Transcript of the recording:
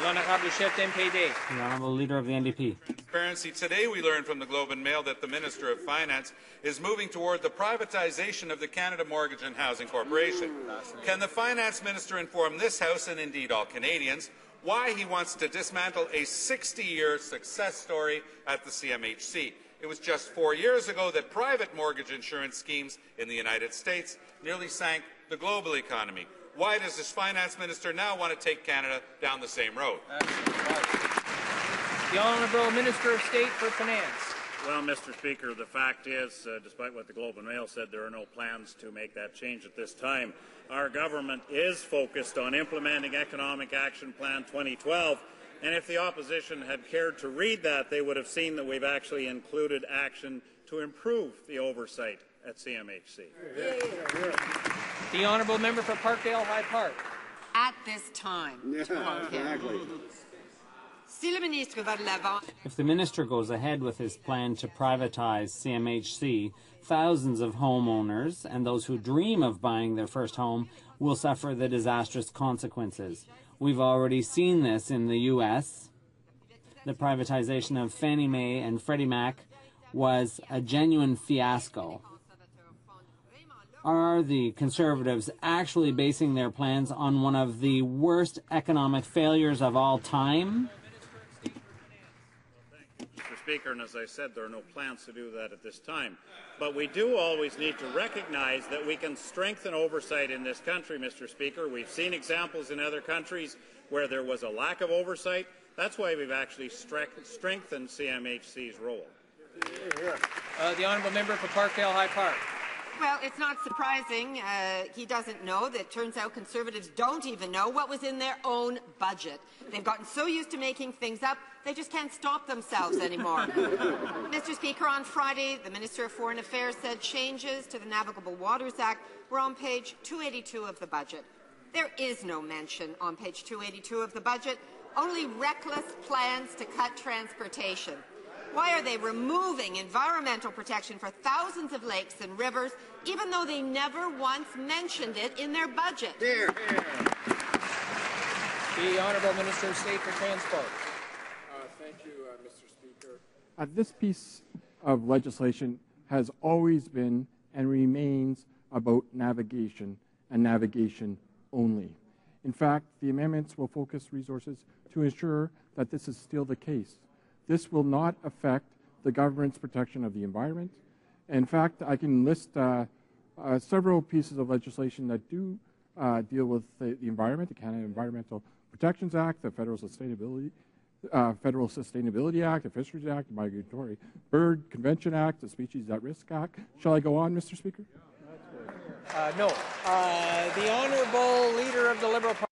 L'honorable chef d'MPD. The Honourable Leader of the NDP. Transparency. Today we learned from the Globe and Mail that the Minister of Finance is moving toward the privatization of the Canada Mortgage and Housing Corporation. Can the Finance Minister inform this House and indeed all Canadians why he wants to dismantle a 60-year success story at the CMHC? It was just 4 years ago that private mortgage insurance schemes in the United States nearly sank the global economy. Why does this Finance Minister now want to take Canada down the same road? The Honourable Minister of State for Finance. Well, Mr. Speaker, the fact is, despite what the Globe and Mail said, there are no plans to make that change at this time. Our government is focused on implementing Economic Action Plan 2012, and if the opposition had cared to read that, they would have seen that we've actually included action to improve the oversight at CMHC. The Honourable Member for Parkdale-High Park. At this time. Exactly. If the Minister goes ahead with his plan to privatize CMHC, thousands of homeowners and those who dream of buying their first home will suffer the disastrous consequences. We've already seen this in the U.S. The privatization of Fannie Mae and Freddie Mac was a genuine fiasco. Are the Conservatives actually basing their plans on one of the worst economic failures of all time? Mr. Speaker, and as I said, there are no plans to do that at this time. But we do always need to recognize that we can strengthen oversight in this country, Mr. Speaker. We've seen examples in other countries where there was a lack of oversight. That's why we've actually strengthened CMHC's role. The Honourable Member for Parkdale-High Park. Well, it's not surprising he doesn't know that it turns out Conservatives don't even know what was in their own budget. They've gotten so used to making things up, they just can't stop themselves anymore. Mr. Speaker, on Friday, the Minister of Foreign Affairs said changes to the Navigable Waters Act were on page 282 of the budget. There is no mention on page 282 of the budget, only reckless plans to cut transportation. Why are they removing environmental protection for thousands of lakes and rivers, even though they never once mentioned it in their budget? There. The Honourable Minister of State for Transport. Thank you, Mr. Speaker. This piece of legislation has always been and remains about navigation and navigation only. In fact, the amendments will focus resources to ensure that this is still the case. This will not affect the government's protection of the environment. In fact, I can list several pieces of legislation that do deal with the environment: the Canada Environmental Protections Act, the Federal Sustainability Act, the Fisheries Act, the Migratory Bird Convention Act, the Species at Risk Act. Shall I go on, Mr. Speaker? No. The Honourable Leader of the Liberal Party.